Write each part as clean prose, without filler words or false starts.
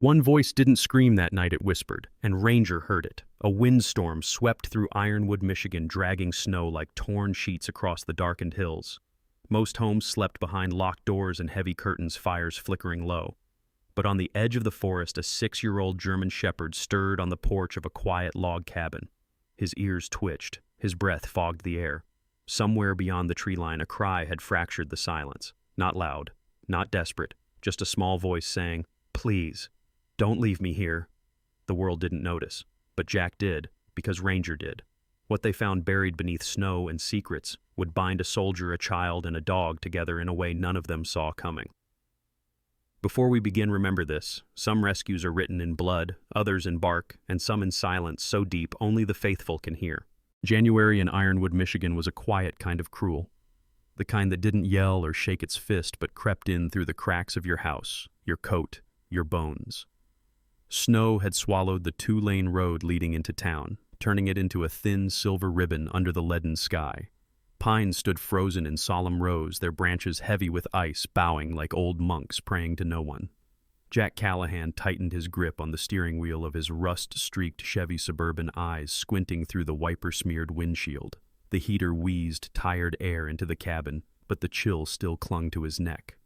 One voice didn't scream that night, it whispered, and Ranger heard it. A windstorm swept through Ironwood, Michigan, dragging snow like torn sheets across the darkened hills. Most homes slept behind locked doors and heavy curtains, fires flickering low. But on the edge of the forest, a 6-year-old German shepherd stirred on the porch of a quiet log cabin. His ears twitched, his breath fogged the air. Somewhere beyond the tree line, a cry had fractured the silence. Not loud, not desperate, just a small voice saying, "Please, don't leave me here." The world didn't notice, but Jack did, because Ranger did. What they found buried beneath snow and secrets would bind a soldier, a child, and a dog together in a way none of them saw coming. Before we begin, remember this. Some rescues are written in blood, others in bark, and some in silence so deep only the faithful can hear. January in Ironwood, Michigan was a quiet kind of cruel. The kind that didn't yell or shake its fist but crept in through the cracks of your house, your coat, your bones. Snow had swallowed the 2-lane road leading into town, turning it into a thin silver ribbon under the leaden sky. Pines stood frozen in solemn rows, their branches heavy with ice, bowing like old monks praying to no one. Jack Callahan tightened his grip on the steering wheel of his rust-streaked Chevy Suburban, eyes squinting through the wiper-smeared windshield. The heater wheezed tired air into the cabin, but the chill still clung to his neck.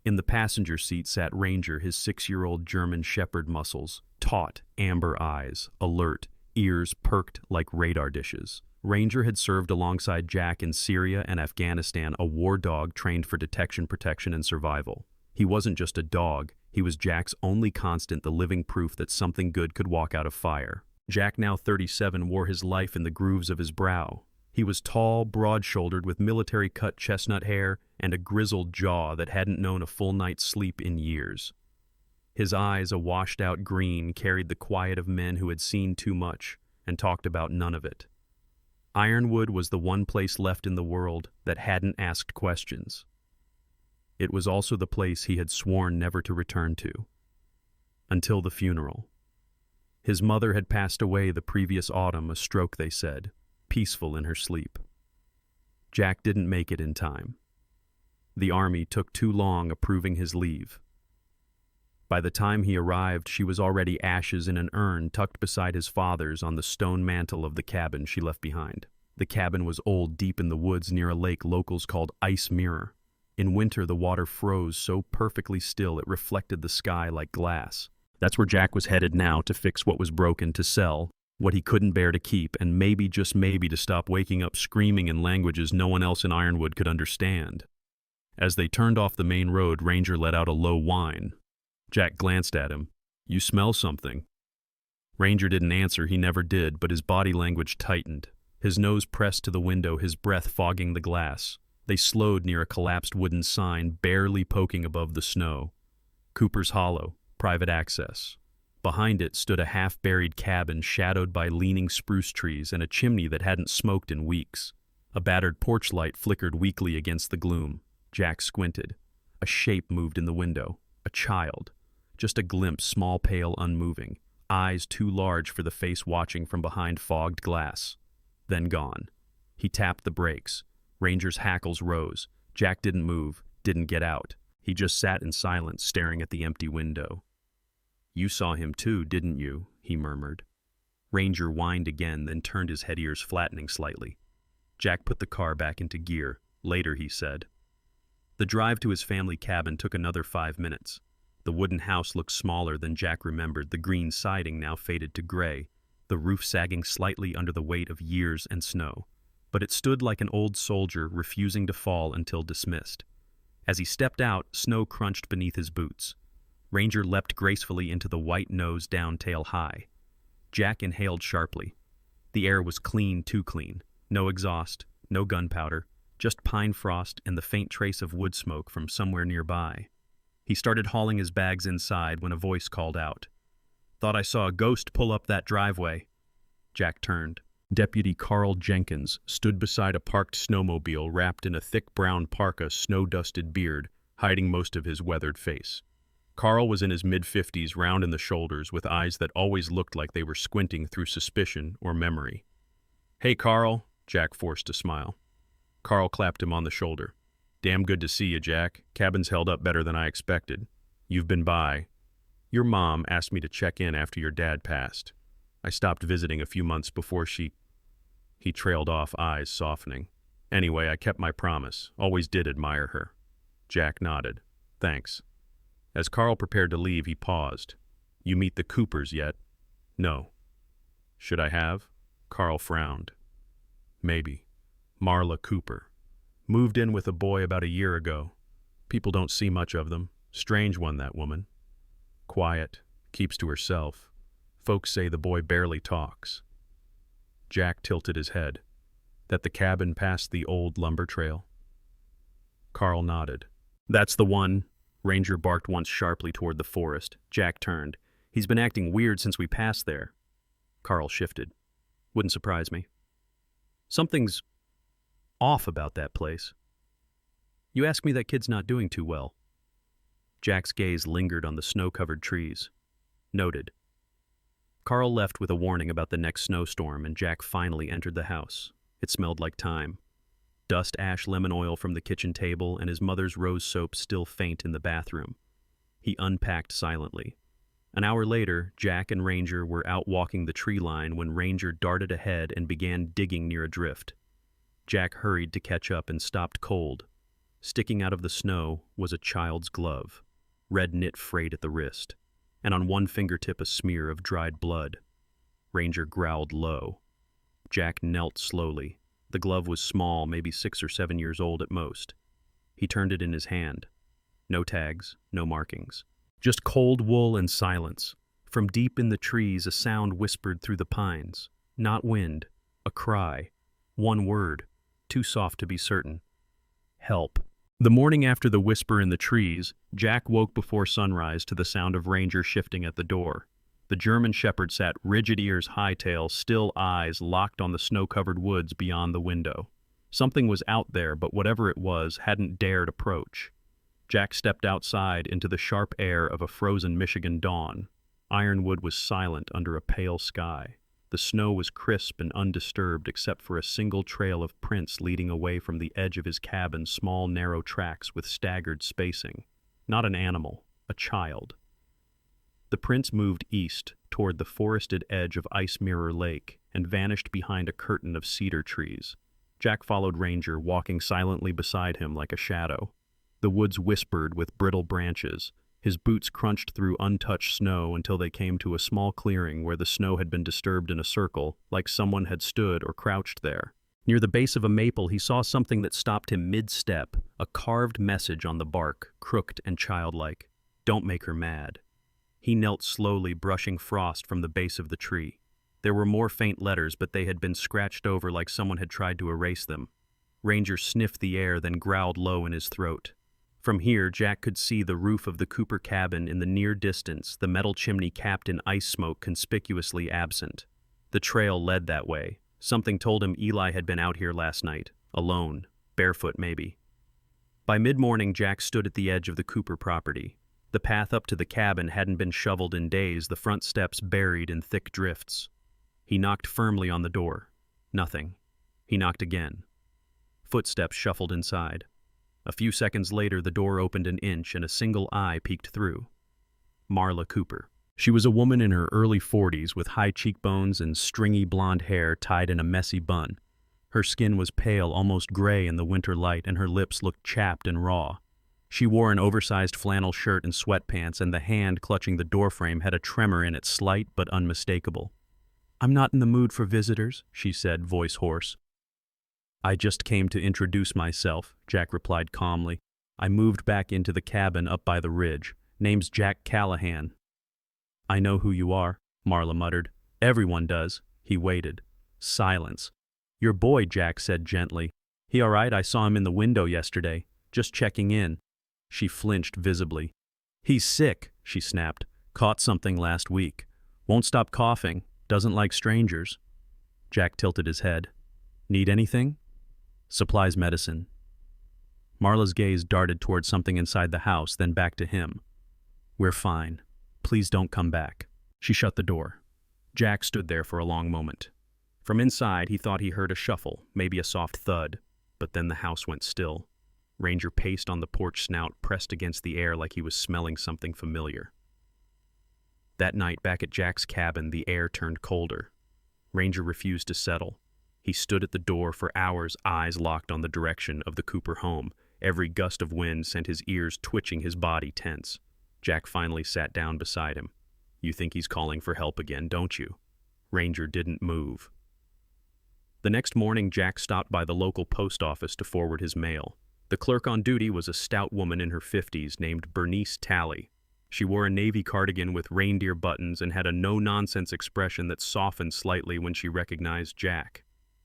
In the passenger seat sat Ranger, his 6-year-old German shepherd muscles, taut, amber eyes, alert, ears perked like radar dishes. Ranger had served alongside Jack in Syria and Afghanistan, a war dog trained for detection, protection, and survival. He wasn't just a dog, he was Jack's only constant, the living proof that something good could walk out of fire. Jack, now 37, wore his life in the grooves of his brow. He was tall, broad-shouldered, with military-cut chestnut hair and a grizzled jaw that hadn't known a full night's sleep in years. His eyes, a washed-out green, carried the quiet of men who had seen too much and talked about none of it. Ironwood was the one place left in the world that hadn't asked questions. It was also the place he had sworn never to return to. Until the funeral. His mother had passed away the previous autumn, a stroke, they said, peaceful in her sleep. Jack didn't make it in time. The army took too long approving his leave. By the time he arrived, she was already ashes in an urn tucked beside his father's on the stone mantel of the cabin she left behind. The cabin was old, deep in the woods near a lake locals called Ice Mirror. In winter, the water froze so perfectly still it reflected the sky like glass. That's where Jack was headed now, to fix what was broken, to sell what he couldn't bear to keep, and maybe, just maybe, to stop waking up screaming in languages no one else in Ironwood could understand. As they turned off the main road, Ranger let out a low whine. Jack glanced at him. "You smell something." Ranger didn't answer, he never did, but his body language tightened. His nose pressed to the window, his breath fogging the glass. They slowed near a collapsed wooden sign, barely poking above the snow. Cooper's Hollow, private access. Behind it stood a half-buried cabin shadowed by leaning spruce trees and a chimney that hadn't smoked in weeks. A battered porch light flickered weakly against the gloom. Jack squinted. A shape moved in the window. A child. Just a glimpse, small, pale, unmoving. Eyes too large for the face watching from behind fogged glass. Then gone. He tapped the brakes. Ranger's hackles rose. Jack didn't move, didn't get out. He just sat in silence, staring at the empty window. "You saw him too, didn't you?" he murmured. Ranger whined again, then turned his head, ears flattening slightly. Jack put the car back into gear. "Later," he said. The drive to his family cabin took another 5 minutes. The wooden house looked smaller than Jack remembered, the green siding now faded to gray, the roof sagging slightly under the weight of years and snow. But it stood like an old soldier, refusing to fall until dismissed. As he stepped out, snow crunched beneath his boots. Ranger leapt gracefully into the white nose down, tail high. Jack inhaled sharply. The air was clean, too clean. No exhaust, no gunpowder, just pine frost and the faint trace of wood smoke from somewhere nearby. He started hauling his bags inside when a voice called out. "Thought I saw a ghost pull up that driveway." Jack turned. Deputy Carl Jenkins stood beside a parked snowmobile, wrapped in a thick brown parka, snow-dusted beard, hiding most of his weathered face. Carl was in his mid-50s, round in the shoulders, with eyes that always looked like they were squinting through suspicion or memory. "Hey, Carl," Jack forced a smile. Carl clapped him on the shoulder. "Damn good to see you, Jack. Cabin's held up better than I expected. You've been by." Your mom asked me to check in after your dad passed. I stopped visiting a few months before she... He trailed off, eyes softening. Anyway, I kept my promise. Always did admire her. Jack nodded. Thanks. As Carl prepared to leave, he paused. You meet the Coopers yet? No. Should I have? Carl frowned. Maybe. Marla Cooper. Moved in with a boy about a year ago. People don't see much of them. Strange one, that woman. Quiet. Keeps to herself. Folks say the boy barely talks. Jack tilted his head. That the cabin past the old lumber trail? Carl nodded. That's the one. Ranger barked once sharply toward the forest. Jack turned. He's been acting weird since we passed there. Carl shifted. Wouldn't surprise me. Something's off about that place. You ask me, that kid's not doing too well. Jack's gaze lingered on the snow-covered trees. Noted. Carl left with a warning about the next snowstorm, and Jack finally entered the house. It smelled like thyme. Dust ash lemon oil from the kitchen table, and his mother's rose soap still faint in the bathroom. He unpacked silently. An hour later, Jack and Ranger were out walking the tree line when Ranger darted ahead and began digging near a drift. Jack hurried to catch up and stopped cold. Sticking out of the snow was a child's glove, red knit frayed at the wrist, and on one fingertip a smear of dried blood. Ranger growled low. Jack knelt slowly. The glove was small, maybe 6 or 7 years old at most. He turned it in his hand. No tags, no markings. Just cold wool and silence. From deep in the trees, a sound whispered through the pines. Not wind, a cry. One word, too soft to be certain. Help. The morning after the whisper in the trees, Jack woke before sunrise to the sound of Ranger shifting at the door. The German shepherd sat, rigid ears, high tail, still eyes locked on the snow-covered woods beyond the window. Something was out there, but whatever it was hadn't dared approach. Jack stepped outside into the sharp air of a frozen Michigan dawn. Ironwood was silent under a pale sky. The snow was crisp and undisturbed except for a single trail of prints leading away from the edge of his cabin, small, narrow tracks with staggered spacing. Not an animal, a child. The prints moved east toward the forested edge of Ice Mirror Lake and vanished behind a curtain of cedar trees. Jack followed Ranger, walking silently beside him like a shadow. The woods whispered with brittle branches. His boots crunched through untouched snow until they came to a small clearing where the snow had been disturbed in a circle, like someone had stood or crouched there. Near the base of a maple, he saw something that stopped him mid-step, a carved message on the bark, crooked and childlike. Don't make her mad. He knelt slowly, brushing frost from the base of the tree. There were more faint letters, but they had been scratched over like someone had tried to erase them. Ranger sniffed the air, then growled low in his throat. From here, Jack could see the roof of the Cooper cabin in the near distance, the metal chimney capped in ice smoke conspicuously absent. The trail led that way. Something told him Eli had been out here last night, alone, barefoot maybe. By mid-morning, Jack stood at the edge of the Cooper property. The path up to the cabin hadn't been shoveled in days, the front steps buried in thick drifts. He knocked firmly on the door. Nothing. He knocked again. Footsteps shuffled inside. A few seconds later, the door opened an inch and a single eye peeked through. Marla Cooper. She was a woman in her early 40s with high cheekbones and stringy blonde hair tied in a messy bun. Her skin was pale, almost gray in the winter light, and her lips looked chapped and raw. She wore an oversized flannel shirt and sweatpants, and the hand clutching the doorframe had a tremor in it, slight but unmistakable. "I'm not in the mood for visitors," she said, voice hoarse. "I just came to introduce myself," Jack replied calmly. "I moved back into the cabin up by the ridge. Name's Jack Callahan." "I know who you are," Marla muttered. "Everyone does." He waited. Silence. "Your boy," Jack said gently. "He all right? I saw him in the window yesterday. Just checking in." She flinched visibly. "He's sick," she snapped. "Caught something last week. Won't stop coughing. Doesn't like strangers." Jack tilted his head. "Need anything?" "Supplies medicine." Marla's gaze darted toward something inside the house, then back to him. "We're fine. Please don't come back." She shut the door. Jack stood there for a long moment. From inside, he thought he heard a shuffle, maybe a soft thud, but then the house went still. Ranger paced on the porch, snout pressed against the air like he was smelling something familiar. That night, back at Jack's cabin, the air turned colder. Ranger refused to settle. He stood at the door for hours, eyes locked on the direction of the Cooper home. Every gust of wind sent his ears twitching, his body tense. Jack finally sat down beside him. "You think he's calling for help again, don't you?" Ranger didn't move. The next morning, Jack stopped by the local post office to forward his mail. The clerk on duty was a stout woman in her 50s named Bernice Talley. She wore a navy cardigan with reindeer buttons and had a no-nonsense expression that softened slightly when she recognized Jack.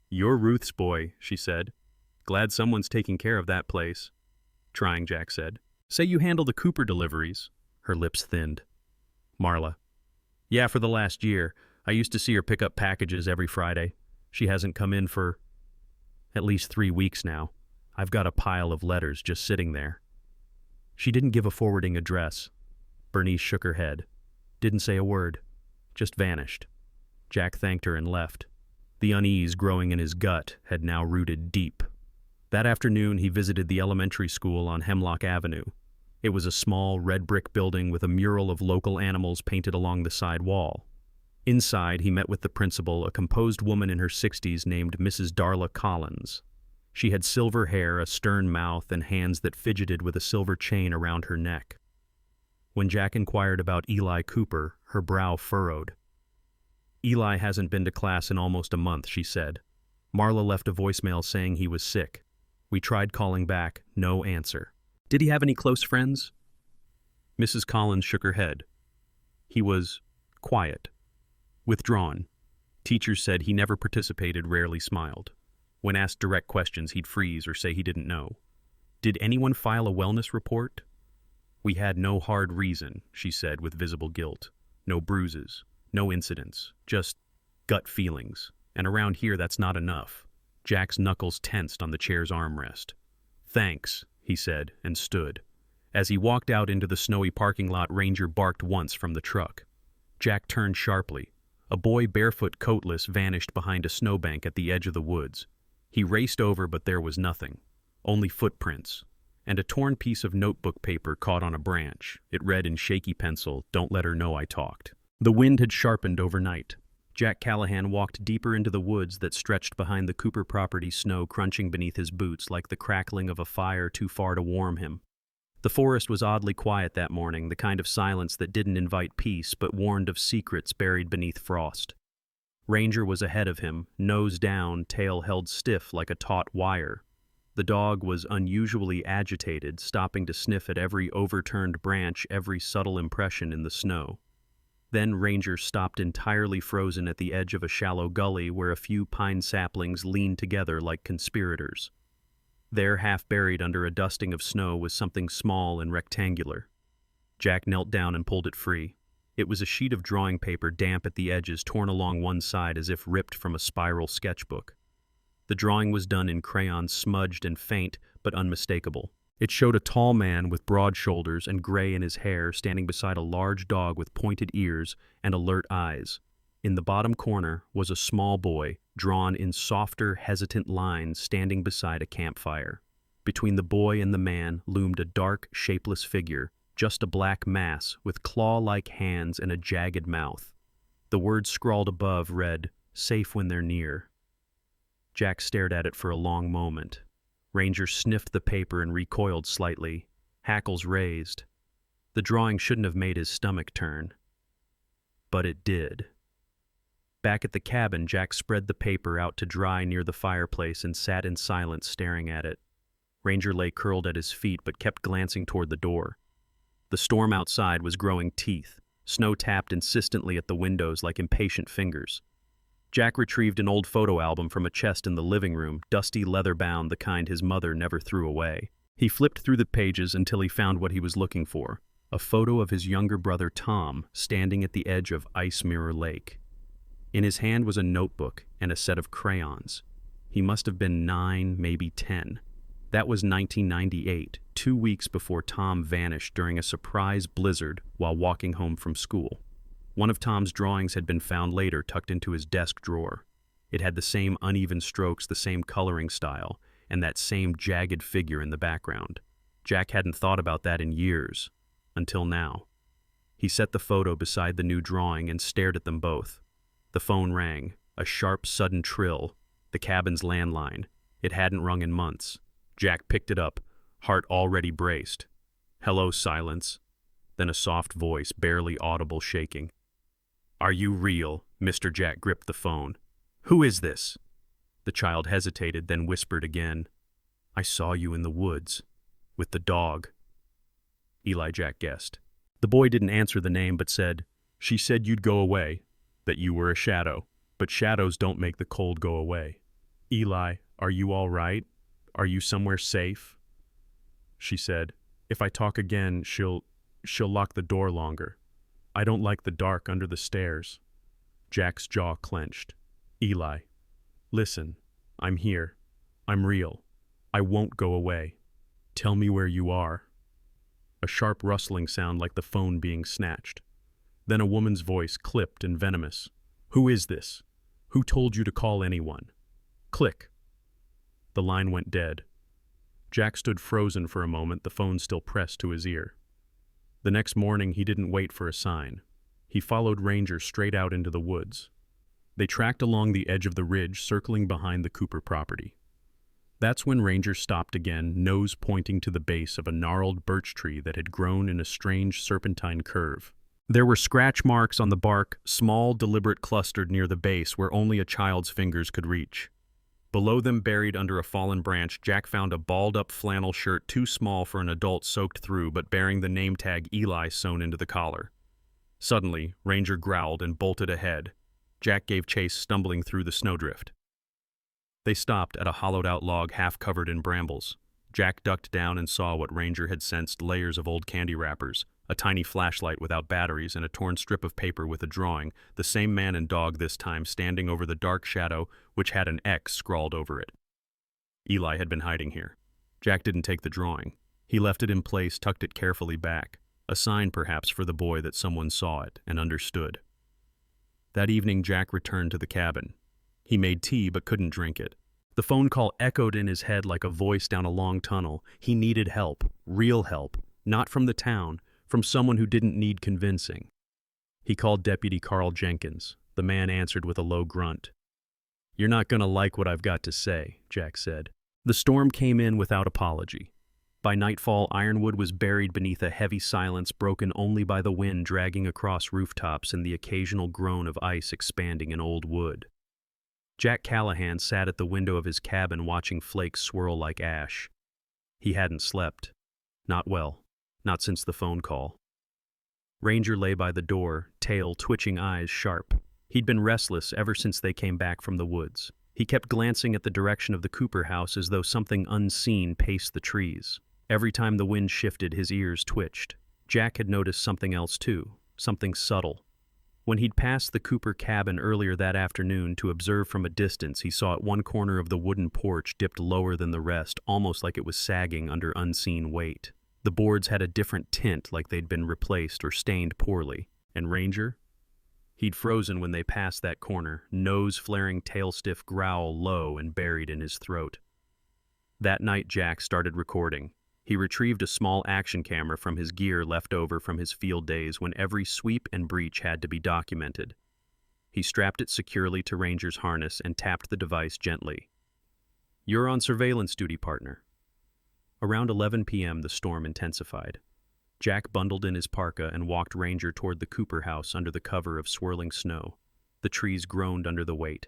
"You're Ruth's boy," she said. "Glad someone's taking care of that place." Trying, Jack said. "Say you handle the Cooper deliveries." Her lips thinned. Marla. "Yeah, for the last year. I used to see her pick up packages every Friday. She hasn't come in for at least 3 weeks now. I've got a pile of letters just sitting there." She didn't give a forwarding address. Bernice shook her head. Didn't say a word. Just vanished. Jack thanked her and left. The unease growing in his gut had now rooted deep. That afternoon, he visited the elementary school on Hemlock Avenue. It was a small, red brick building with a mural of local animals painted along the side wall. Inside, he met with the principal, a composed woman in her 60s named Mrs. Darla Collins. She had silver hair, a stern mouth, and hands that fidgeted with a silver chain around her neck. When Jack inquired about Eli Cooper, her brow furrowed. "Eli hasn't been to class in almost a month," she said. "Marla left a voicemail saying he was sick. We tried calling back, no answer." "Did he have any close friends?" Mrs. Collins shook her head. "He was quiet. Withdrawn. Teachers said he never participated, rarely smiled. When asked direct questions, he'd freeze or say he didn't know." "Did anyone file a wellness report?" "We had no hard reason," she said with visible guilt. "No bruises, no incidents, just gut feelings. And around here, that's not enough." Jack's knuckles tensed on the chair's armrest. "Thanks," he said, and stood. As he walked out into the snowy parking lot, Ranger barked once from the truck. Jack turned sharply. A boy, barefoot, coatless, vanished behind a snowbank at the edge of the woods. He raced over, but there was nothing. Only footprints. And a torn piece of notebook paper caught on a branch. It read in shaky pencil, "Don't let her know I talked." The wind had sharpened overnight. Jack Callahan walked deeper into the woods that stretched behind the Cooper property, snow crunching beneath his boots like the crackling of a fire too far to warm him. The forest was oddly quiet that morning, the kind of silence that didn't invite peace but warned of secrets buried beneath frost. Ranger was ahead of him, nose down, tail held stiff like a taut wire. The dog was unusually agitated, stopping to sniff at every overturned branch, every subtle impression in the snow. Then Ranger stopped entirely frozen at the edge of a shallow gully where a few pine saplings leaned together like conspirators. There, half buried under a dusting of snow, was something small and rectangular. Jack knelt down and pulled it free. It was a sheet of drawing paper, damp at the edges, torn along one side as if ripped from a spiral sketchbook. The drawing was done in crayon, smudged and faint, but unmistakable. It showed a tall man with broad shoulders and gray in his hair standing beside a large dog with pointed ears and alert eyes. In the bottom corner was a small boy, drawn in softer, hesitant lines, standing beside a campfire. Between the boy and the man loomed a dark, shapeless figure, just a black mass with claw-like hands and a jagged mouth. The words scrawled above read, "Safe when they're near." Jack stared at it for a long moment. Ranger sniffed the paper and recoiled slightly, hackles raised. The drawing shouldn't have made his stomach turn. But it did. Back at the cabin, Jack spread the paper out to dry near the fireplace and sat in silence staring at it. Ranger lay curled at his feet but kept glancing toward the door. The storm outside was growing teeth. Snow tapped insistently at the windows like impatient fingers. Jack retrieved an old photo album from a chest in the living room, dusty, leather-bound, the kind his mother never threw away. He flipped through the pages until he found what he was looking for, a photo of his younger brother Tom standing at the edge of Ice Mirror Lake. In his hand was a notebook and a set of crayons. He must have been 9, maybe 10. That was 1998, 2 weeks before Tom vanished during a surprise blizzard while walking home from school. One of Tom's drawings had been found later tucked into his desk drawer. It had the same uneven strokes, the same coloring style, and that same jagged figure in the background. Jack hadn't thought about that in years, until now. He set the photo beside the new drawing and stared at them both. The phone rang, a sharp, sudden trill, the cabin's landline. It hadn't rung in months. Jack picked it up, heart already braced. Hello, silence. Then a soft voice, barely audible, shaking. Are you real? Mr. Jack gripped the phone. Who is this? The child hesitated, then whispered again. I saw you in the woods, with the dog. Eli Jack guessed. The boy didn't answer the name, but said, She said you'd go away, that you were a shadow, but shadows don't make the cold go away. Eli, are you all right? Are you somewhere safe? She said, If I talk again, she'll lock the door longer. I don't like the dark under the stairs. Jack's jaw clenched. Eli, listen, I'm here. I'm real. I won't go away. Tell me where you are. A sharp rustling sound like the phone being snatched. Then a woman's voice, clipped and venomous. Who is this? Who told you to call anyone? Click. The line went dead. Jack stood frozen for a moment, the phone still pressed to his ear. The next morning, he didn't wait for a sign. He followed Ranger straight out into the woods. They tracked along the edge of the ridge, circling behind the Cooper property. That's when Ranger stopped again, nose pointing to the base of a gnarled birch tree that had grown in a strange serpentine curve. There were scratch marks on the bark, small, deliberate, clustered near the base where only a child's fingers could reach. Below them, buried under a fallen branch, Jack found a balled-up flannel shirt too small for an adult soaked through but bearing the name tag Eli sewn into the collar. Suddenly, Ranger growled and bolted ahead. Jack gave chase, stumbling through the snowdrift. They stopped at a hollowed-out log half covered in brambles. Jack ducked down and saw what Ranger had sensed, layers of old candy wrappers, a tiny flashlight without batteries, and a torn strip of paper with a drawing, the same man and dog this time standing over the dark shadow which had an X scrawled over it. Eli had been hiding here. Jack didn't take the drawing. He left it in place, tucked it carefully back, a sign perhaps for the boy that someone saw it and understood. That evening, Jack returned to the cabin. He made tea but couldn't drink it. The phone call echoed in his head like a voice down a long tunnel. He needed help, real help, not from the town, from someone who didn't need convincing. He called Deputy Carl Jenkins. The man answered with a low grunt. You're not going to like what I've got to say, Jack said. The storm came in without apology. By nightfall, Ironwood was buried beneath a heavy silence broken only by the wind dragging across rooftops and the occasional groan of ice expanding in old wood. Jack Callahan sat at the window of his cabin watching flakes swirl like ash. He hadn't slept. Not well. Not since the phone call. Ranger lay by the door, tail twitching, eyes sharp. He'd been restless ever since they came back from the woods. He kept glancing at the direction of the Cooper house as though something unseen paced the trees. Every time the wind shifted, his ears twitched. Jack had noticed something else too, something subtle. When he'd passed the Cooper cabin earlier that afternoon to observe from a distance, he saw at one corner of the wooden porch dipped lower than the rest, almost like it was sagging under unseen weight. The boards had a different tint, like they'd been replaced or stained poorly. And Ranger? He'd frozen when they passed that corner, nose flaring, tail stiff, growl low and buried in his throat. That night Jack started recording. He retrieved a small action camera from his gear left over from his field days when every sweep and breach had to be documented. He strapped it securely to Ranger's harness and tapped the device gently. You're on surveillance duty, partner. Around 11 p.m. the storm intensified. Jack bundled in his parka and walked Ranger toward the Cooper house under the cover of swirling snow. The trees groaned under the weight.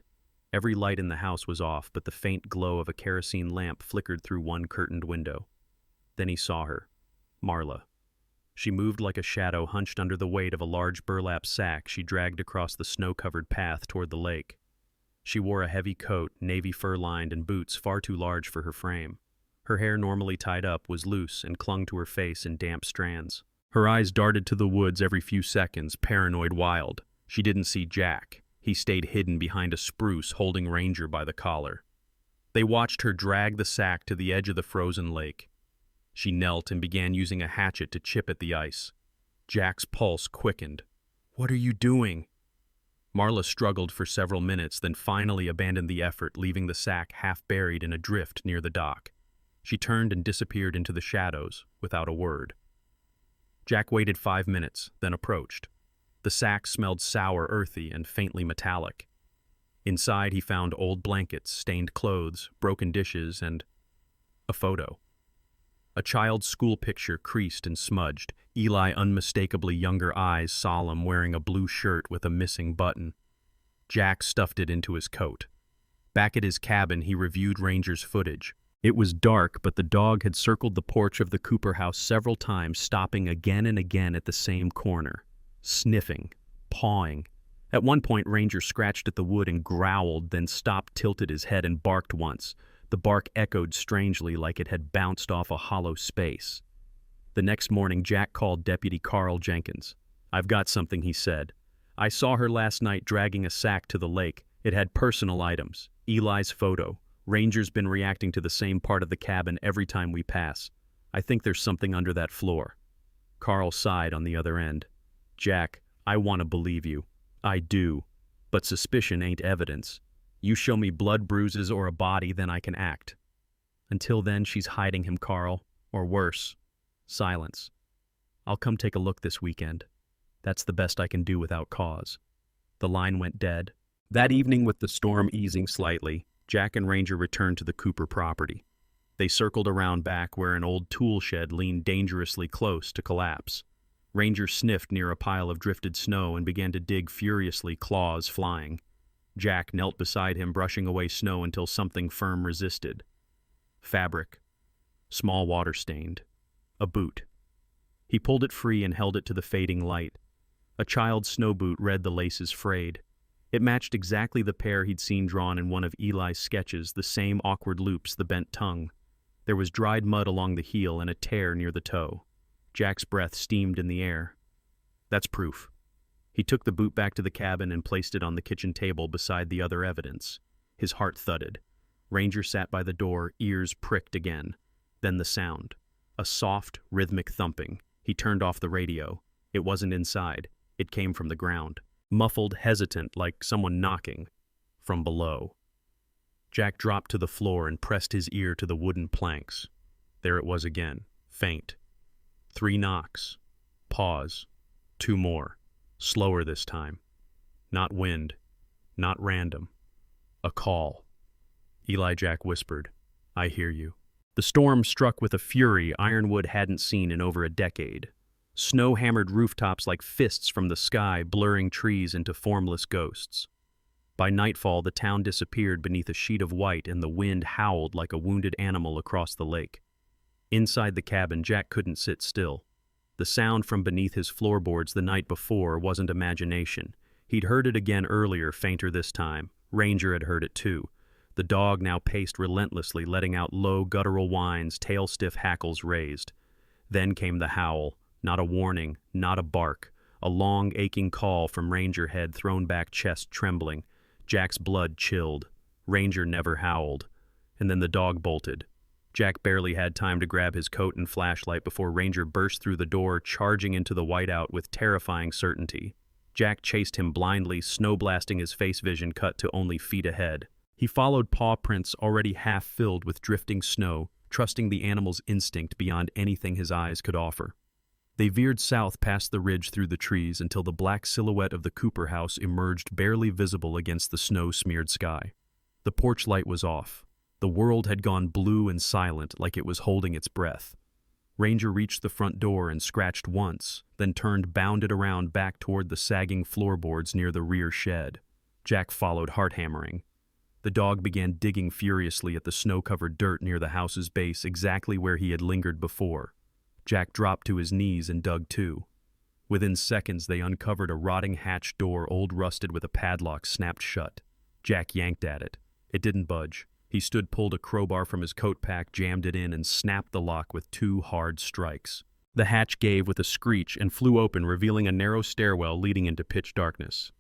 Every light in the house was off, but the faint glow of a kerosene lamp flickered through one curtained window. Then he saw her, Marla. She moved like a shadow hunched under the weight of a large burlap sack she dragged across the snow-covered path toward the lake. She wore a heavy coat, navy fur-lined, and boots far too large for her frame. Her hair, normally tied up, was loose and clung to her face in damp strands. Her eyes darted to the woods every few seconds, paranoid, wild. She didn't see Jack. He stayed hidden behind a spruce, holding Ranger by the collar. They watched her drag the sack to the edge of the frozen lake. She knelt and began using a hatchet to chip at the ice. Jack's pulse quickened. What are you doing? Marla struggled for several minutes, then finally abandoned the effort, leaving the sack half buried in a drift near the dock. She turned and disappeared into the shadows without a word. Jack waited 5 minutes, then approached. The sack smelled sour, earthy, and faintly metallic. Inside he found old blankets, stained clothes, broken dishes, and a photo. A child's school picture, creased and smudged, Eli unmistakably younger eyes, solemn, wearing a blue shirt with a missing button. Jack stuffed it into his coat. Back at his cabin, he reviewed Ranger's footage. It was dark, but the dog had circled the porch of the Cooper house several times, stopping again and again at the same corner, sniffing, pawing. At one point, Ranger scratched at the wood and growled, then stopped, tilted his head, and barked once. The bark echoed strangely, like it had bounced off a hollow space. The next morning, Jack called Deputy Carl Jenkins. "I've got something," he said. "I saw her last night dragging a sack to the lake. It had personal items, Eli's photo. Ranger's been reacting to the same part of the cabin every time we pass. I think there's something under that floor." Carl sighed on the other end. "Jack, I want to believe you. I do. But suspicion ain't evidence. You show me blood, bruises, or a body, then I can act. Until then, she's hiding him, Carl. Or worse, silence. I'll come take a look this weekend. That's the best I can do without cause." The line went dead. That evening, with the storm easing slightly, Jack and Ranger returned to the Cooper property. They circled around back where an old tool shed leaned dangerously close to collapse. Ranger sniffed near a pile of drifted snow and began to dig furiously, claws flying. Jack knelt beside him, brushing away snow until something firm resisted. Fabric. Small water-stained. A boot. He pulled it free and held it to the fading light. A child's snow boot, read the laces frayed. It matched exactly the pair he'd seen drawn in one of Eli's sketches, the same awkward loops, the bent tongue. There was dried mud along the heel and a tear near the toe. Jack's breath steamed in the air. "That's proof." He took the boot back to the cabin and placed it on the kitchen table beside the other evidence. His heart thudded. Ranger sat by the door, ears pricked again. Then the sound. A soft, rhythmic thumping. He turned off the radio. It wasn't inside. It came from the ground. Muffled, hesitant, like someone knocking. From below. Jack dropped to the floor and pressed his ear to the wooden planks. There it was again. Faint. 3 knocks. Pause. 2 more. Slower this time. Not wind. Not random. A call. Eli, Jack whispered, "I hear you." The storm struck with a fury Ironwood hadn't seen in over a decade. Snow hammered rooftops like fists from the sky, blurring trees into formless ghosts. By nightfall, the town disappeared beneath a sheet of white, and the wind howled like a wounded animal across the lake. Inside the cabin, Jack couldn't sit still. The sound from beneath his floorboards the night before wasn't imagination. He'd heard it again earlier, fainter this time. Ranger had heard it too. The dog now paced relentlessly, letting out low, guttural whines, tail-stiff hackles raised. Then came the howl. Not a warning, not a bark. A long, aching call from Ranger, head thrown back, chest trembling. Jack's blood chilled. Ranger never howled. And then the dog bolted. Jack barely had time to grab his coat and flashlight before Ranger burst through the door, charging into the whiteout with terrifying certainty. Jack chased him blindly, snow-blasting his face vision cut to only feet ahead. He followed paw prints already half filled with drifting snow, trusting the animal's instinct beyond anything his eyes could offer. They veered south past the ridge through the trees until the black silhouette of the Cooper house emerged barely visible against the snow-smeared sky. The porch light was off. The world had gone blue and silent, like it was holding its breath. Ranger reached the front door and scratched once, then turned, bounded around back toward the sagging floorboards near the rear shed. Jack followed, heart hammering. The dog began digging furiously at the snow-covered dirt near the house's base, exactly where he had lingered before. Jack dropped to his knees and dug too. Within seconds, they uncovered a rotting hatch door, old rusted with a padlock snapped shut. Jack yanked at it. It didn't budge. He stood, pulled a crowbar from his coat pack, jammed it in, and snapped the lock with 2 hard strikes. The hatch gave with a screech and flew open, revealing a narrow stairwell leading into pitch darkness.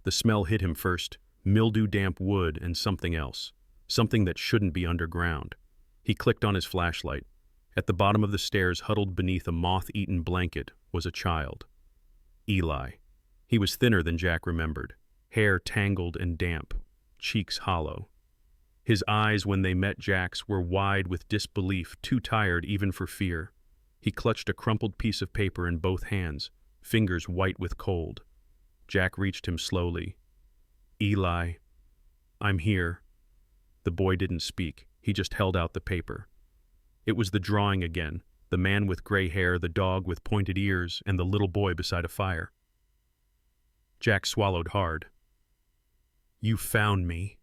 The smell hit him first, mildew-damp wood and something else, something that shouldn't be underground. He clicked on his flashlight. At the bottom of the stairs, huddled beneath a moth-eaten blanket, was a child. Eli. He was thinner than Jack remembered, hair tangled and damp, cheeks hollow. His eyes, when they met Jack's, were wide with disbelief, too tired even for fear. He clutched a crumpled piece of paper in both hands, fingers white with cold. Jack reached him slowly. "Eli, I'm here." The boy didn't speak. He just held out the paper. It was the drawing again, the man with gray hair, the dog with pointed ears, and the little boy beside a fire. Jack swallowed hard. "You found me."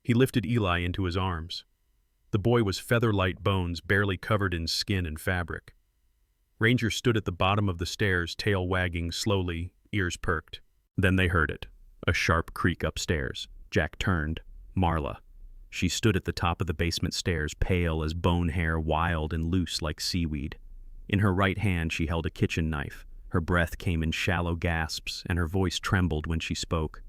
He lifted Eli into his arms. The boy was feather-light bones, barely covered in skin and fabric. Ranger stood at the bottom of the stairs, tail wagging slowly, ears perked. Then they heard it, a sharp creak upstairs. Jack turned. Marla. She stood at the top of the basement stairs, pale as bone hair, wild and loose like seaweed. In her right hand she held a kitchen knife. Her breath came in shallow gasps, and her voice trembled when she spoke.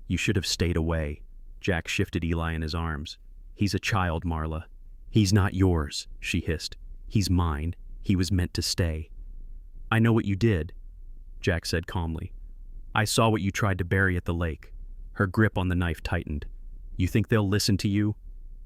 "You should have stayed away." Jack shifted Eli in his arms. "He's a child, Marla." "He's not yours," she hissed. "He's mine. He was meant to stay." "I know what you did," Jack said calmly. "I saw what you tried to bury at the lake." Her grip on the knife tightened. "You think they'll listen to you?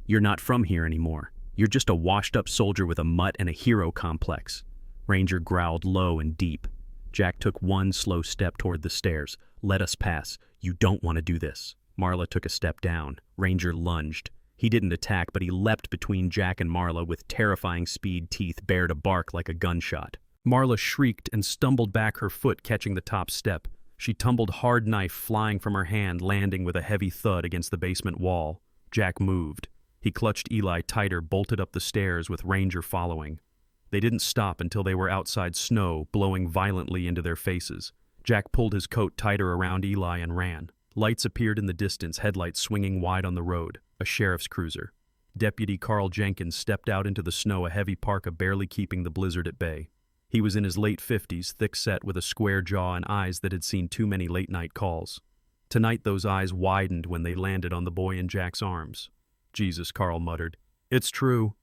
You're not from here anymore. You're just a washed-up soldier with a mutt and a hero complex." Ranger growled low and deep. Jack took one slow step toward the stairs. "Let us pass. You don't want to do this." Marla took a step down. Ranger lunged. He didn't attack, but he leapt between Jack and Marla with terrifying speed, teeth bare to bark like a gunshot. Marla shrieked and stumbled back, her foot catching the top step. She tumbled, hard knife flying from her hand, landing with a heavy thud against the basement wall. Jack moved. He clutched Eli tighter, bolted up the stairs with Ranger following. They didn't stop until they were outside snow, blowing violently into their faces. Jack pulled his coat tighter around Eli and ran. Lights appeared in the distance, headlights swinging wide on the road. A sheriff's cruiser. Deputy Carl Jenkins stepped out into the snow, a heavy parka barely keeping the blizzard at bay. He was in his late 50s, thick-set with a square jaw and eyes that had seen too many late-night calls. Tonight those eyes widened when they landed on the boy in Jack's arms. "Jesus," Carl muttered. "It's true."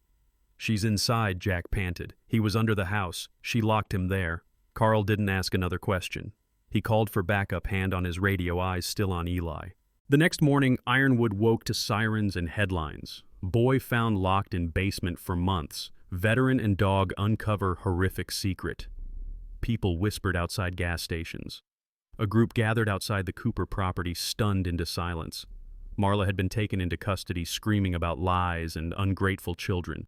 "She's inside," Jack panted. "He was under the house. She locked him there." Carl didn't ask another question. He called for backup, hand on his radio, eyes still on Eli. The next morning, Ironwood woke to sirens and headlines. Boy found locked in basement for months. Veteran and dog uncover horrific secret. People whispered outside gas stations. A group gathered outside the Cooper property, stunned into silence. Marla had been taken into custody, screaming about lies and ungrateful children.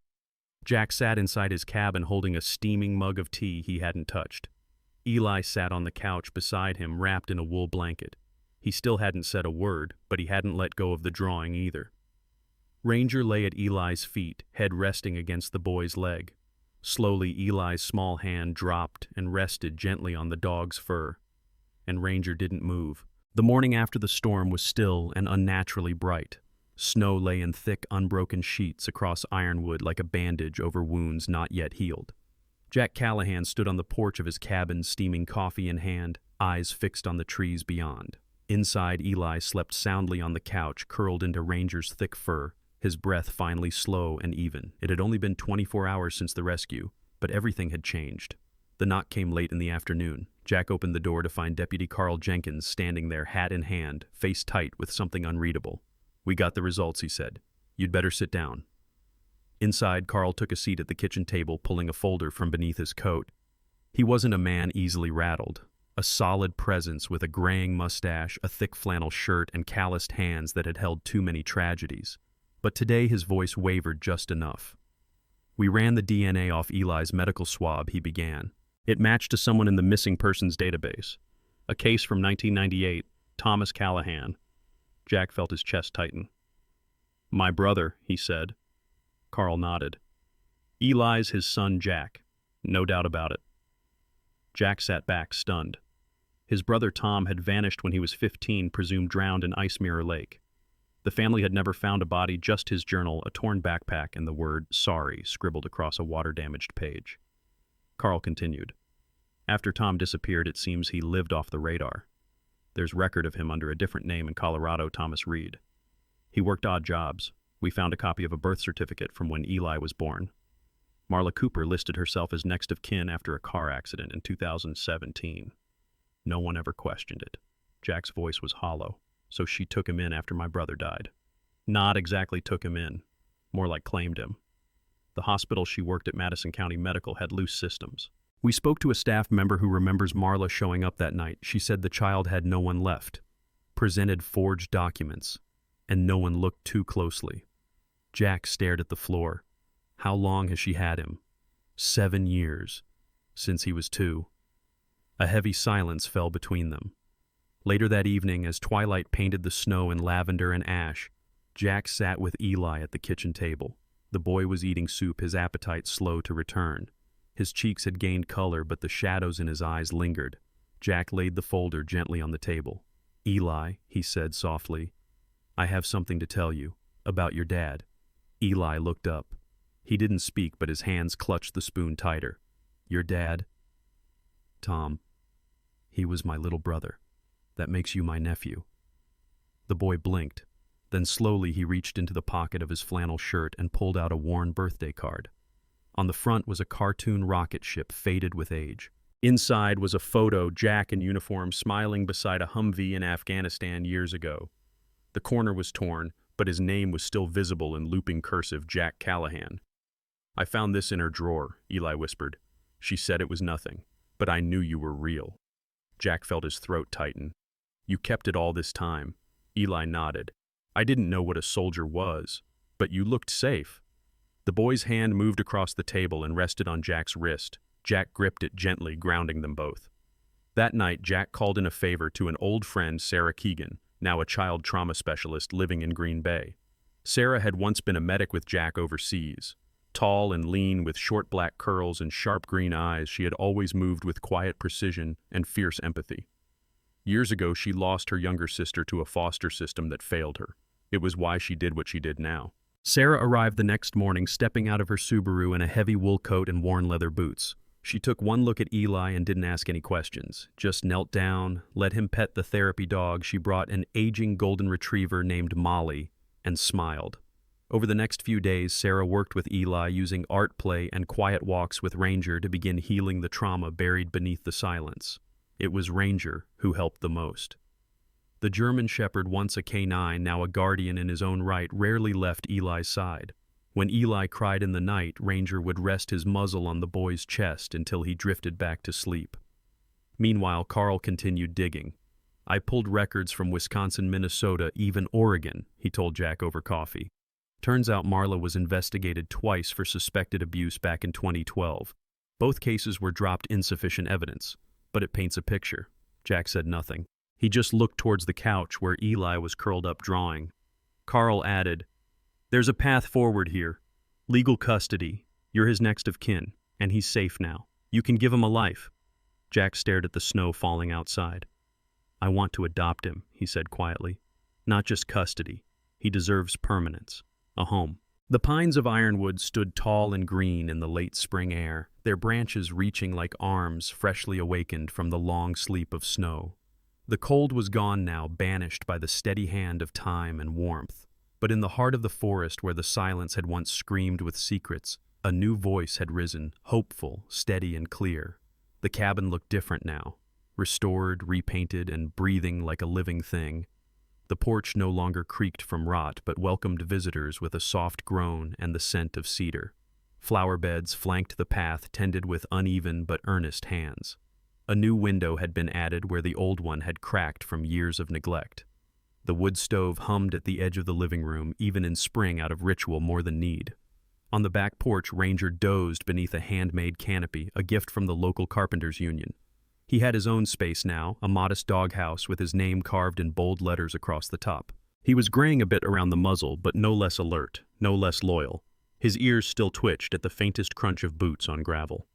Jack sat inside his cabin holding a steaming mug of tea he hadn't touched. Eli sat on the couch beside him, wrapped in a wool blanket. He still hadn't said a word, but he hadn't let go of the drawing either. Ranger lay at Eli's feet, head resting against the boy's leg. Slowly, Eli's small hand dropped and rested gently on the dog's fur. And Ranger didn't move. The morning after the storm was still and unnaturally bright. Snow lay in thick, unbroken sheets across Ironwood like a bandage over wounds not yet healed. Jack Callahan stood on the porch of his cabin, steaming coffee in hand, eyes fixed on the trees beyond. Inside, Eli slept soundly on the couch, curled into Ranger's thick fur, his breath finally slow and even. It had only been 24 hours since the rescue, but everything had changed. The knock came late in the afternoon. Jack opened the door to find Deputy Carl Jenkins standing there, hat in hand, face tight with something unreadable. "We got the results," he said. "You'd better sit down." Inside, Carl took a seat at the kitchen table, pulling a folder from beneath his coat. He wasn't a man easily rattled. A solid presence with a graying mustache, a thick flannel shirt, and calloused hands that had held too many tragedies. But today his voice wavered just enough. "We ran the DNA off Eli's medical swab," he began. "It matched to someone in the missing persons database. A case from 1998, Thomas Callahan." Jack felt his chest tighten. "My brother," he said. Carl nodded. "Eli's his son Jack. No doubt about it." Jack sat back, stunned. His brother Tom had vanished when he was 15, presumed drowned in Ice Mirror Lake. The family had never found a body, just his journal, a torn backpack, and the word "sorry" scribbled across a water-damaged page. Carl continued. "After Tom disappeared, it seems he lived off the radar. There's record of him under a different name in Colorado, Thomas Reed. He worked odd jobs. We found a copy of a birth certificate from when Eli was born. Marla Cooper listed herself as next of kin after a car accident in 2017. No one ever questioned it." Jack's voice was hollow. "So she took him in after my brother died." "Not exactly took him in. More like claimed him." The hospital she worked at, Madison County Medical, had loose systems. We spoke to a staff member who remembers Marla showing up that night. She said the child had no one left, presented forged documents, and no one looked too closely. Jack stared at the floor. How long has she had him? 7 years, since he was 2. A heavy silence fell between them. Later that evening, as twilight painted the snow in lavender and ash, Jack sat with Eli at the kitchen table. The boy was eating soup, his appetite slow to return. His cheeks had gained color, but the shadows in his eyes lingered. Jack laid the folder gently on the table. "Eli," he said softly, "I have something to tell you, about your dad." Eli looked up. He didn't speak, but his hands clutched the spoon tighter. "Your dad?" "Tom. He was my little brother. That makes you my nephew." The boy blinked. Then slowly he reached into the pocket of his flannel shirt and pulled out a worn birthday card. On the front was a cartoon rocket ship faded with age. Inside was a photo, Jack in uniform smiling beside a Humvee in Afghanistan years ago. The corner was torn, but his name was still visible in looping cursive, Jack Callahan. "I found this in her drawer," Eli whispered. "She said it was nothing, but I knew you were real." Jack felt his throat tighten. "You kept it all this time?" Eli nodded. "I didn't know what a soldier was, but you looked safe." The boy's hand moved across the table and rested on Jack's wrist. Jack gripped it gently, grounding them both. That night, Jack called in a favor to an old friend, Sarah Keegan, now a child trauma specialist living in Green Bay. Sarah had once been a medic with Jack overseas. Tall and lean, with short black curls and sharp green eyes, she had always moved with quiet precision and fierce empathy. Years ago, she lost her younger sister to a foster system that failed her. It was why she did what she did now. Sarah arrived the next morning, stepping out of her Subaru in a heavy wool coat and worn leather boots. She took one look at Eli and didn't ask any questions, just knelt down, let him pet the therapy dog. She brought an aging golden retriever named Molly, and smiled. Over the next few days, Sarah worked with Eli, using art play and quiet walks with Ranger to begin healing the trauma buried beneath the silence. It was Ranger who helped the most. The German Shepherd, once a canine, now a guardian in his own right, rarely left Eli's side. When Eli cried in the night, Ranger would rest his muzzle on the boy's chest until he drifted back to sleep. Meanwhile, Carl continued digging. "I pulled records from Wisconsin, Minnesota, even Oregon," he told Jack over coffee. Turns out Marla was investigated twice for suspected abuse back in 2012. Both cases were dropped insufficient evidence, but it paints a picture. Jack said nothing. He just looked towards the couch where Eli was curled up drawing. Carl added, "There's a path forward here. Legal custody. You're his next of kin, and he's safe now. You can give him a life." Jack stared at the snow falling outside. "I want to adopt him," he said quietly. "Not just custody. He deserves permanence. A home." The pines of Ironwood stood tall and green in the late spring air, their branches reaching like arms freshly awakened from the long sleep of snow. The cold was gone now, banished by the steady hand of time and warmth. But in the heart of the forest, where the silence had once screamed with secrets, a new voice had risen, hopeful, steady, and clear. The cabin looked different now, restored, repainted, and breathing like a living thing. The porch no longer creaked from rot, but welcomed visitors with a soft groan and the scent of cedar. Flower beds flanked the path, tended with uneven but earnest hands. A new window had been added where the old one had cracked from years of neglect. The wood stove hummed at the edge of the living room, even in spring, out of ritual more than need. On the back porch, Ranger dozed beneath a handmade canopy, a gift from the local carpenters' union. He had his own space now, a modest doghouse with his name carved in bold letters across the top. He was graying a bit around the muzzle, but no less alert, no less loyal. His ears still twitched at the faintest crunch of boots on gravel.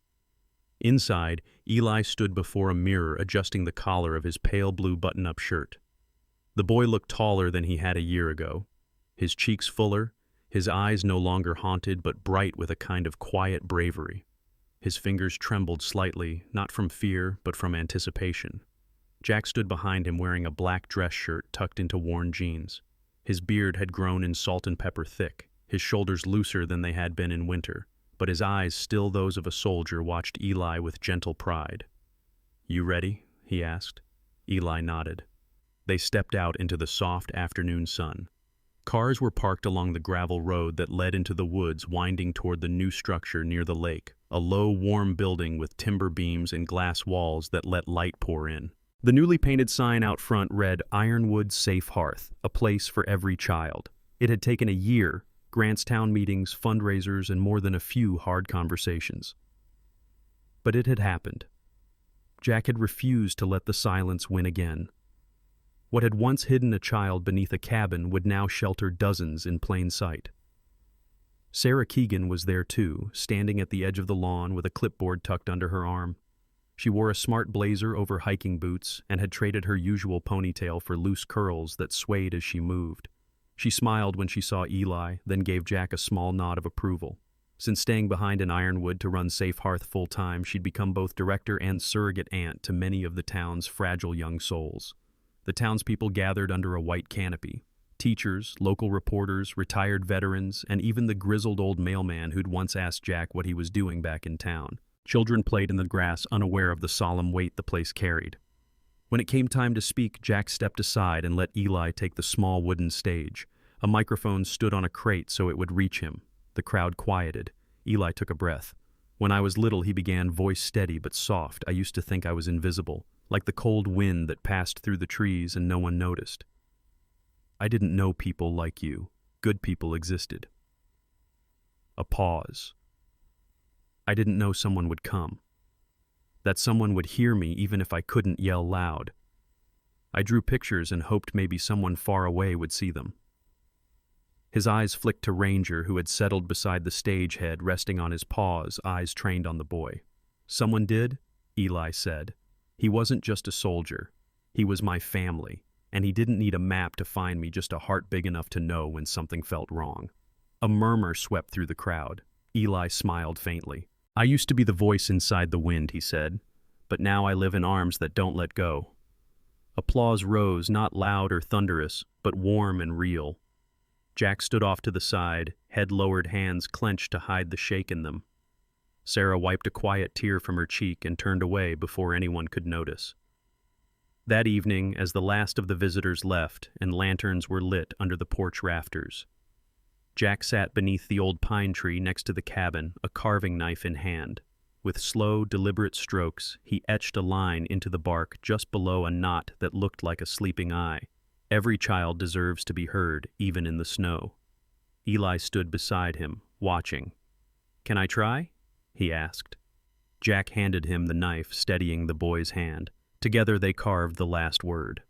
Inside, Eli stood before a mirror, adjusting the collar of his pale blue button-up shirt. The boy looked taller than he had a year ago, his cheeks fuller, his eyes no longer haunted but bright with a kind of quiet bravery. His fingers trembled slightly, not from fear but from anticipation. Jack stood behind him wearing a black dress shirt tucked into worn jeans. His beard had grown in salt and pepper thick, his shoulders looser than they had been in winter, but his eyes, still those of a soldier, watched Eli with gentle pride. "You ready?" he asked. Eli nodded. They stepped out into the soft afternoon sun. Cars were parked along the gravel road that led into the woods winding toward the new structure near the lake, a low, warm building with timber beams and glass walls that let light pour in. The newly painted sign out front read Ironwood Safe Hearth, a place for every child. It had taken a year, grants town meetings, fundraisers, and more than a few hard conversations. But it had happened. Jack had refused to let the silence win again. What had once hidden a child beneath a cabin would now shelter dozens in plain sight. Sarah Keegan was there too, standing at the edge of the lawn with a clipboard tucked under her arm. She wore a smart blazer over hiking boots and had traded her usual ponytail for loose curls that swayed as she moved. She smiled when she saw Eli, then gave Jack a small nod of approval. Since staying behind in Ironwood to run Safe Hearth full-time, she'd become both director and surrogate aunt to many of the town's fragile young souls. The townspeople gathered under a white canopy. Teachers, local reporters, retired veterans, and even the grizzled old mailman who'd once asked Jack what he was doing back in town. Children played in the grass, unaware of the solemn weight the place carried. When it came time to speak, Jack stepped aside and let Eli take the small wooden stage. A microphone stood on a crate so it would reach him. The crowd quieted. Eli took a breath. When I was little, he began, voice steady but soft. I used to think I was invisible, like the cold wind that passed through the trees and no one noticed. I didn't know people like you. Good people existed. A pause. I didn't know someone would come. That someone would hear me even if I couldn't yell loud. I drew pictures and hoped maybe someone far away would see them. His eyes flicked to Ranger, who had settled beside the stage head, resting on his paws, eyes trained on the boy. Someone did? Eli said. He wasn't just a soldier. He was my family, and he didn't need a map to find me, just a heart big enough to know when something felt wrong. A murmur swept through the crowd. Eli smiled faintly. I used to be the voice inside the wind, he said, but now I live in arms that don't let go. Applause rose, not loud or thunderous, but warm and real. Jack stood off to the side, head lowered, hands clenched to hide the shake in them. Sarah wiped a quiet tear from her cheek and turned away before anyone could notice. That evening, as the last of the visitors left and lanterns were lit under the porch rafters, Jack sat beneath the old pine tree next to the cabin, a carving knife in hand. With slow, deliberate strokes, he etched a line into the bark just below a knot that looked like a sleeping eye. Every child deserves to be heard, even in the snow. Eli stood beside him, watching. Can I try? He asked. Jack handed him the knife, steadying the boy's hand. Together they carved the last word.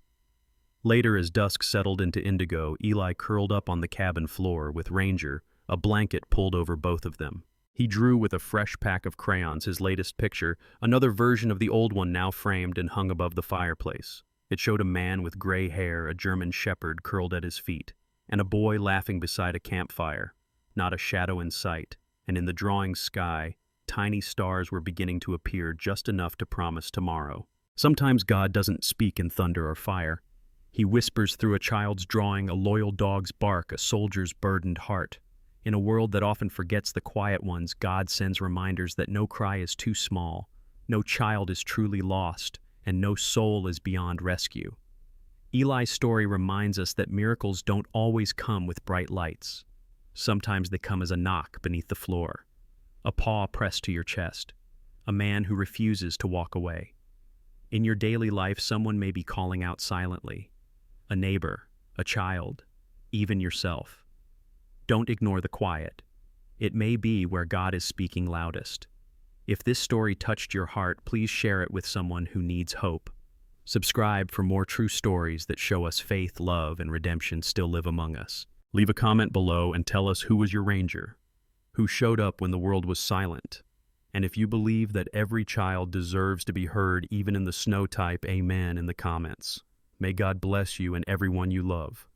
Later, as dusk settled into indigo, Eli curled up on the cabin floor with Ranger, a blanket pulled over both of them. He drew with a fresh pack of crayons his latest picture, another version of the old one now framed and hung above the fireplace. It showed a man with gray hair, a German shepherd curled at his feet, and a boy laughing beside a campfire. Not a shadow in sight, and in the drawing sky, tiny stars were beginning to appear, just enough to promise tomorrow. Sometimes God doesn't speak in thunder or fire. He whispers through a child's drawing, a loyal dog's bark, a soldier's burdened heart. In a world that often forgets the quiet ones, God sends reminders that no cry is too small, no child is truly lost, and no soul is beyond rescue. Eli's story reminds us that miracles don't always come with bright lights. Sometimes they come as a knock beneath the floor, a paw pressed to your chest, a man who refuses to walk away. In your daily life, someone may be calling out silently. A neighbor, a child, even yourself. Don't ignore the quiet. It may be where God is speaking loudest. If this story touched your heart, please share it with someone who needs hope. Subscribe for more true stories that show us faith, love, and redemption still live among us. Leave a comment below and tell us who was your ranger, who showed up when the world was silent. And if you believe that every child deserves to be heard, even in the snow, type amen in the comments. May God bless you and everyone you love.